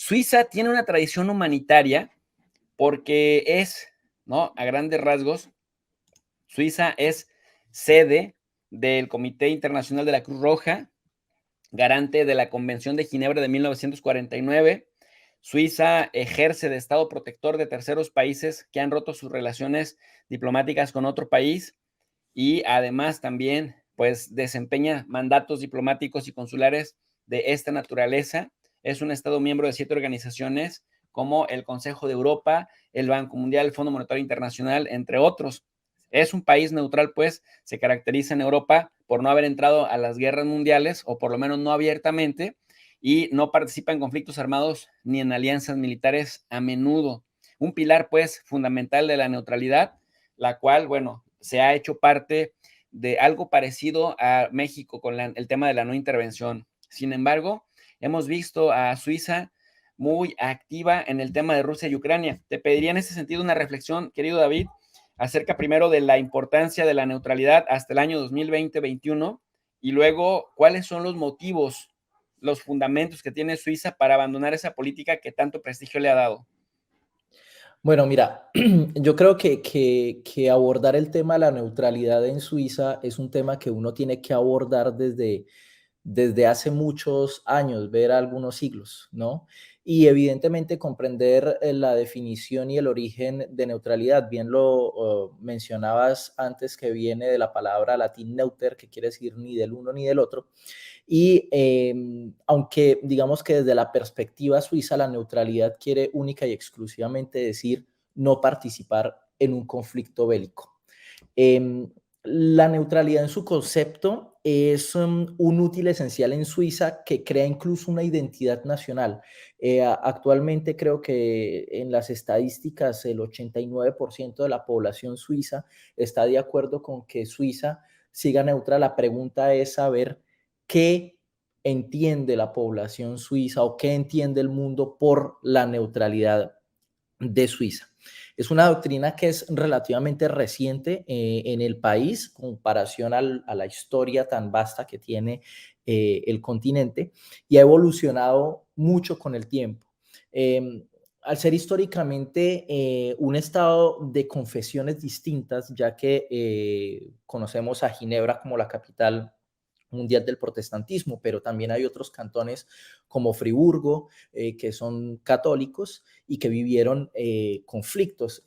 Suiza tiene una tradición humanitaria porque es, ¿no? A grandes rasgos, Suiza es sede del Comité Internacional de la Cruz Roja, garante de la Convención de Ginebra de 1949. Suiza ejerce de Estado protector de terceros países que han roto sus relaciones diplomáticas con otro país y además también pues desempeña mandatos diplomáticos y consulares de esta naturaleza. Es un Estado miembro de 7 organizaciones como el Consejo de Europa, el Banco Mundial, el Fondo Monetario Internacional, entre otros. Es un país neutral, pues se caracteriza en Europa por no haber entrado a las guerras mundiales, o por lo menos no abiertamente, y no participa en conflictos armados ni en alianzas militares a menudo. Un pilar, pues, fundamental de la neutralidad, la cual, bueno, se ha hecho parte de algo parecido a México con el tema de la no intervención. Sin embargo, hemos visto a Suiza muy activa en el tema de Rusia y Ucrania. Te pediría en ese sentido una reflexión, querido David, acerca primero de la importancia de la neutralidad hasta el año 2020-21 y luego cuáles son los motivos, los fundamentos que tiene Suiza para abandonar esa política que tanto prestigio le ha dado. Bueno, mira, yo creo que abordar el tema de la neutralidad en Suiza es un tema que uno tiene que abordar desde hace muchos años, ver algunos siglos, ¿no? Y evidentemente comprender la definición y el origen de neutralidad. Bien lo mencionabas antes, que viene de la palabra latín neuter, que quiere decir ni del uno ni del otro. Y aunque digamos que desde la perspectiva suiza la neutralidad quiere única y exclusivamente decir no participar en un conflicto bélico. La neutralidad en su concepto es un útil esencial en Suiza que crea incluso una identidad nacional. Actualmente creo que en las estadísticas el 89% de la población suiza está de acuerdo con que Suiza siga neutral. La pregunta es saber qué entiende la población suiza o qué entiende el mundo por la neutralidad de Suiza. Es una doctrina que es relativamente reciente en el país, en comparación a la historia tan vasta que tiene el continente, y ha evolucionado mucho con el tiempo. Al ser históricamente un estado de confesiones distintas, ya que conocemos a Ginebra como la capital mundial del protestantismo, pero también hay otros cantones como Friburgo, que son católicos y que vivieron conflictos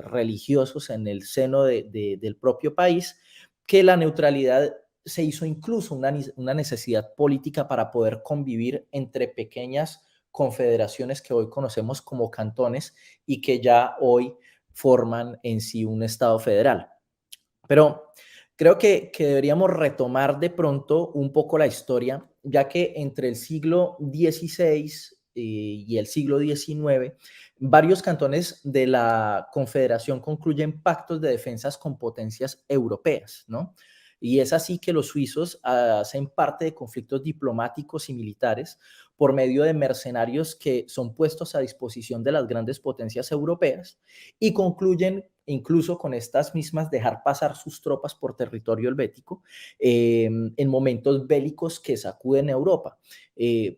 religiosos en el seno del propio país, que la neutralidad se hizo incluso una necesidad política para poder convivir entre pequeñas confederaciones que hoy conocemos como cantones y que ya hoy forman en sí un Estado federal. Pero creo que deberíamos retomar de pronto un poco la historia, ya que entre el siglo XVI y el siglo XIX, varios cantones de la Confederación concluyen pactos de defensas con potencias europeas, ¿no? Y es así que los suizos hacen parte de conflictos diplomáticos y militares por medio de mercenarios que son puestos a disposición de las grandes potencias europeas y concluyen incluso con estas mismas dejar pasar sus tropas por territorio helvético en momentos bélicos que sacuden Europa.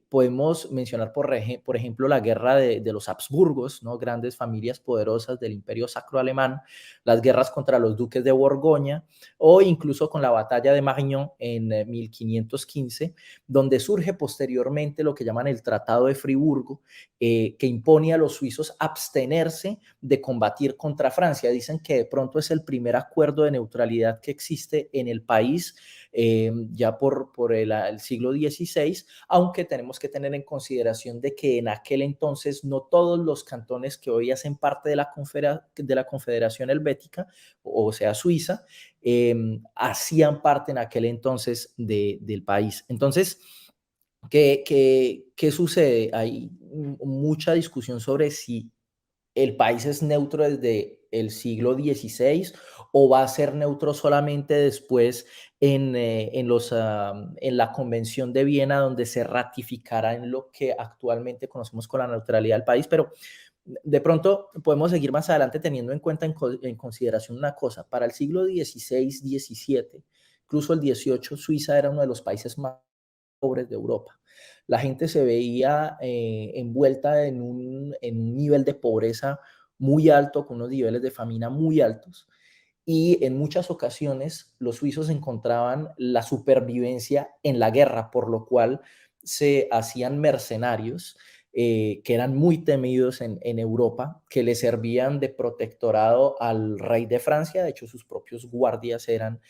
Podemos mencionar, por ejemplo, la guerra de los Habsburgos, ¿no? Grandes familias poderosas del Imperio Sacro Alemán, las guerras contra los duques de Borgoña o incluso con la batalla de Marignan en 1515, donde surge posteriormente lo que llaman el Tratado de Friburgo, que impone a los suizos abstenerse de combatir contra Francia. Dicen que de pronto es el primer acuerdo de neutralidad que existe en el país ya por el siglo XVI, aunque tenemos que tener en consideración de que en aquel entonces no todos los cantones que hoy hacen parte de la Confederación Helvética, o sea, Suiza, hacían parte en aquel entonces del país. Entonces, ¿qué sucede? Hay mucha discusión sobre si el país es neutro desde el siglo XVI o va a ser neutro solamente después en la Convención de Viena, donde se ratificará en lo que actualmente conocemos con la neutralidad del país. Pero de pronto podemos seguir más adelante teniendo en cuenta, en consideración una cosa. Para el siglo XVI, XVII, incluso el XVIII, Suiza era uno de los países más pobres de Europa. La gente se veía envuelta en un nivel de pobreza muy alto, con unos niveles de famina muy altos, y en muchas ocasiones los suizos encontraban la supervivencia en la guerra, por lo cual se hacían mercenarios que eran muy temidos en Europa, que le servían de protectorado al rey de Francia. De hecho, sus propios guardias eran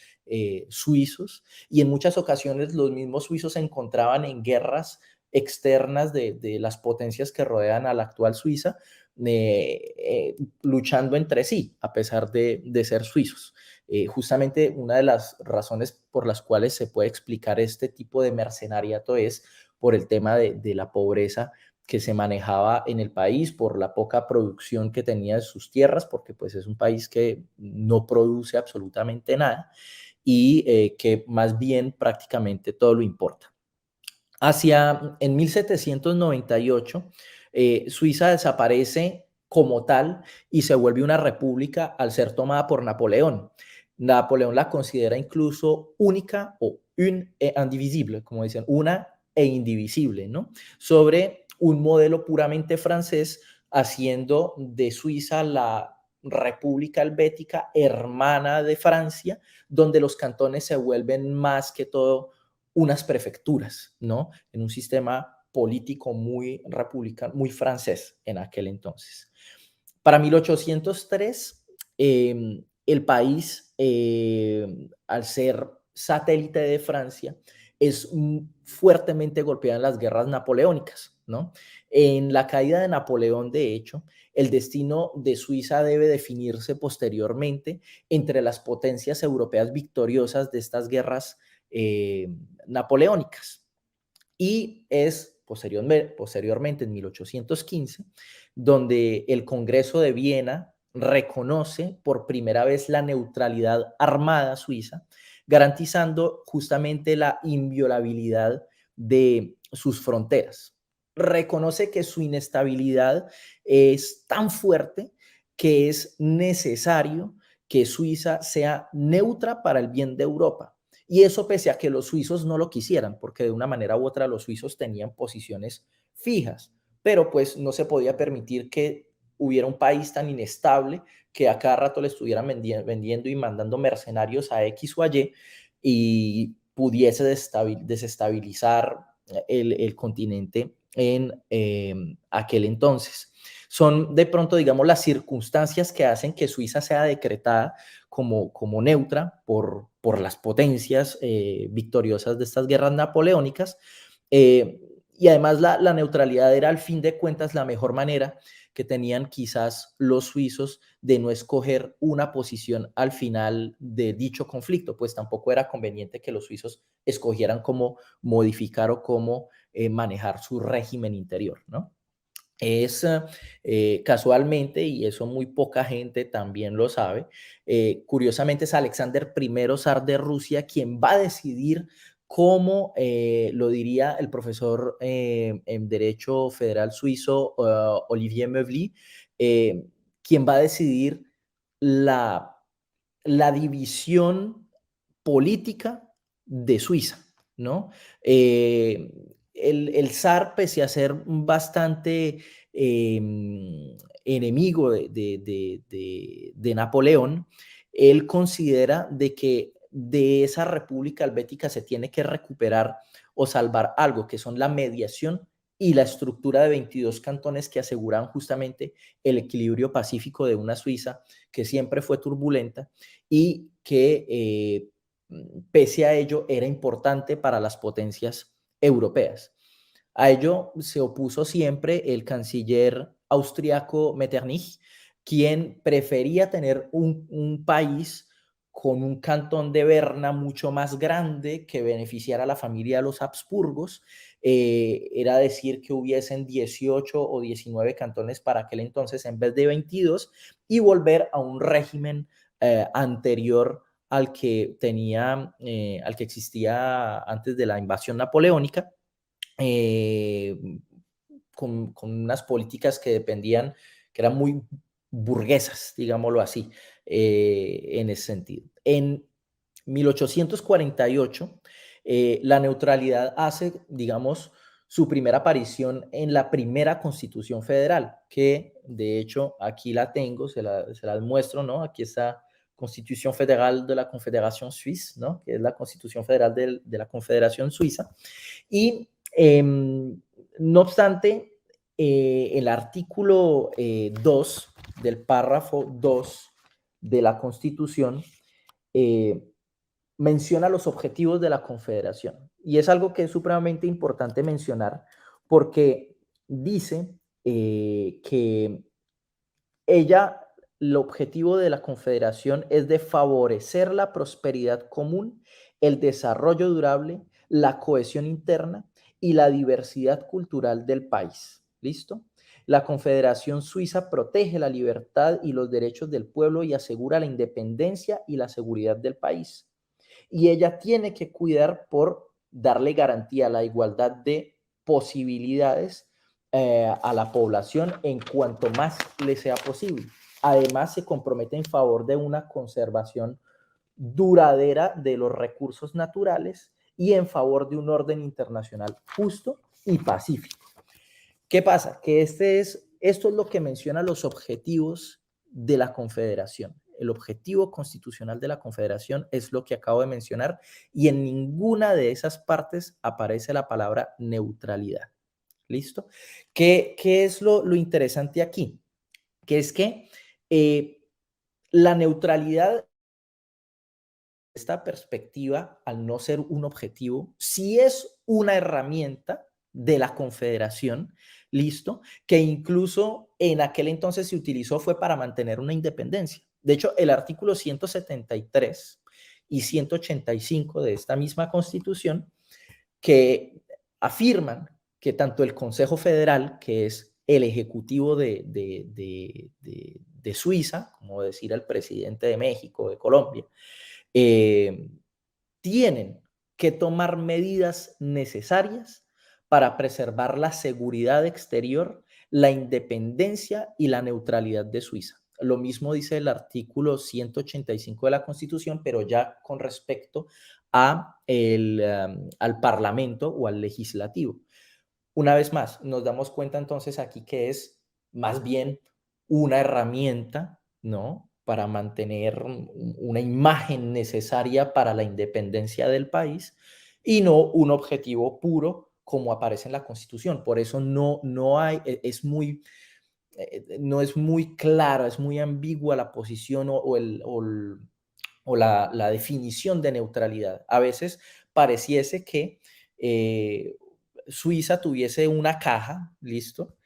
suizos, y en muchas ocasiones los mismos suizos se encontraban en guerras externas de las potencias que rodean a la actual Suiza, luchando entre sí, a pesar de ser suizos. Justamente una de las razones por las cuales se puede explicar este tipo de mercenariato es por el tema de la pobreza que se manejaba en el país, por la poca producción que tenía de sus tierras, porque pues es un país que no produce absolutamente nada, y que más bien prácticamente todo lo importa. En 1798, Suiza desaparece como tal y se vuelve una república al ser tomada por Napoleón. Napoleón la considera incluso única o une et indivisible, como dicen, una e indivisible, ¿no? Sobre un modelo puramente francés, haciendo de Suiza la república helvética hermana de Francia, donde los cantones se vuelven más que todo unas prefecturas, ¿no? En un sistema político muy republicano, muy francés en aquel entonces. Para 1803, el país, al ser satélite de Francia, es fuertemente golpeado en las guerras napoleónicas, ¿no? En la caída de Napoleón, de hecho, el destino de Suiza debe definirse posteriormente entre las potencias europeas victoriosas de estas guerras napoleónicas. Y es posteriormente, en 1815, donde el Congreso de Viena reconoce por primera vez la neutralidad armada suiza, garantizando justamente la inviolabilidad de sus fronteras. Reconoce que su inestabilidad es tan fuerte que es necesario que Suiza sea neutra para el bien de Europa. Y eso pese a que los suizos no lo quisieran, porque de una manera u otra los suizos tenían posiciones fijas, pero pues no se podía permitir que hubiera un país tan inestable que a cada rato le estuvieran vendiendo y mandando mercenarios a X o a y pudiese desestabilizar el continente en aquel entonces. Son de pronto, digamos, las circunstancias que hacen que Suiza sea decretada como neutra por las potencias victoriosas de estas guerras napoleónicas. Y además la neutralidad era al fin de cuentas la mejor manera que tenían quizás los suizos de no escoger una posición al final de dicho conflicto, pues tampoco era conveniente que los suizos escogieran cómo modificar o cómo manejar su régimen interior, ¿no? Es casualmente, y eso muy poca gente también lo sabe, curiosamente es Alexander I, zar de Rusia, quien va a decidir cómo, lo diría el profesor en Derecho Federal suizo, Olivier Meuvly, quien va a decidir la, la división política de Suiza, ¿no? Eh, el zar, pese a ser bastante enemigo de Napoleón, él considera de que de esa república helvética se tiene que recuperar o salvar algo, que son la mediación y la estructura de 22 cantones que aseguran justamente el equilibrio pacífico de una Suiza que siempre fue turbulenta y que pese a ello era importante para las potencias europeas. A ello se opuso siempre el canciller austriaco Metternich, quien prefería tener un país con un cantón de Berna mucho más grande que beneficiara a la familia de los Habsburgos. Era decir que hubiesen 18 o 19 cantones para aquel entonces en vez de 22, y volver a un régimen anterior al que al que existía antes de la invasión napoleónica, eh, con unas políticas que dependían, que eran muy burguesas, digámoslo así, en ese sentido. En 1848, La neutralidad hace, digamos, su primera aparición en la primera Constitución Federal, que de hecho aquí la tengo, se las muestro, ¿no? Aquí está Constitución Federal de la Confederación Suisse, ¿no? Que es la Constitución Federal de la Confederación Suiza. Y no obstante, el artículo 2 del párrafo 2 de la Constitución eh, menciona los objetivos de la Confederación. Y es algo que es supremamente importante mencionar porque dice que el objetivo de la Confederación es de favorecer la prosperidad común, el desarrollo durable, la cohesión interna y la diversidad cultural del país. ¿Listo? La Confederación Suiza protege la libertad y los derechos del pueblo y asegura la independencia y la seguridad del país. Y ella tiene que cuidar por darle garantía a la igualdad de posibilidades a la población en cuanto más le sea posible. Además, se compromete en favor de una conservación duradera de los recursos naturales y en favor de un orden internacional justo y pacífico. ¿Qué pasa? Que esto es lo que menciona los objetivos de la Confederación. El objetivo constitucional de la Confederación es lo que acabo de mencionar y en ninguna de esas partes aparece la palabra neutralidad. ¿Listo? ¿Qué es lo interesante aquí? Que es que la neutralidad, esta perspectiva, al no ser un objetivo, sí es una herramienta de la Confederación, listo, que incluso en aquel entonces se utilizó fue para mantener una independencia. De hecho, el artículo 173 y 185 de esta misma Constitución que afirman que tanto el Consejo Federal, que es el ejecutivo de Suiza, como decir el presidente de México, de Colombia, eh, tienen que tomar medidas necesarias para preservar la seguridad exterior, la independencia y la neutralidad de Suiza. Lo mismo dice el artículo 185 de la Constitución, pero ya con respecto al Parlamento o al legislativo. Una vez más, nos damos cuenta entonces aquí que es más bien una herramienta, ¿no? Para mantener una imagen necesaria para la independencia del país y no un objetivo puro como aparece en la Constitución. Por eso no hay, no es muy clara, es muy ambigua la posición o la definición de neutralidad. A veces pareciese que Suiza tuviese una caja, listo,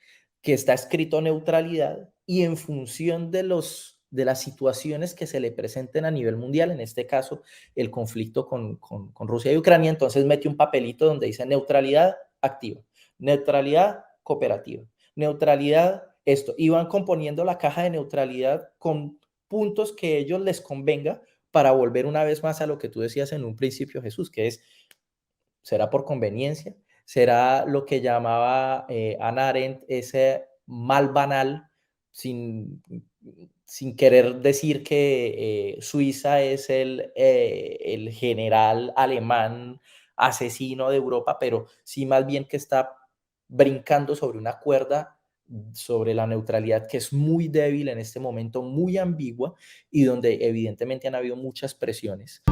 que está escrito neutralidad y en función de las situaciones que se le presenten a nivel mundial, en este caso el conflicto con Rusia y Ucrania, entonces mete un papelito donde dice neutralidad activa, neutralidad cooperativa, neutralidad esto, y van componiendo la caja de neutralidad con puntos que ellos les convenga para volver una vez más a lo que tú decías en un principio, Jesús, que es, ¿será por conveniencia? ¿Será lo que llamaba Hannah Arendt ese mal banal, sin, sin querer decir que Suiza es el general alemán asesino de Europa, pero sí más bien que está brincando sobre una cuerda sobre la neutralidad que es muy débil en este momento, muy ambigua y donde evidentemente han habido muchas presiones.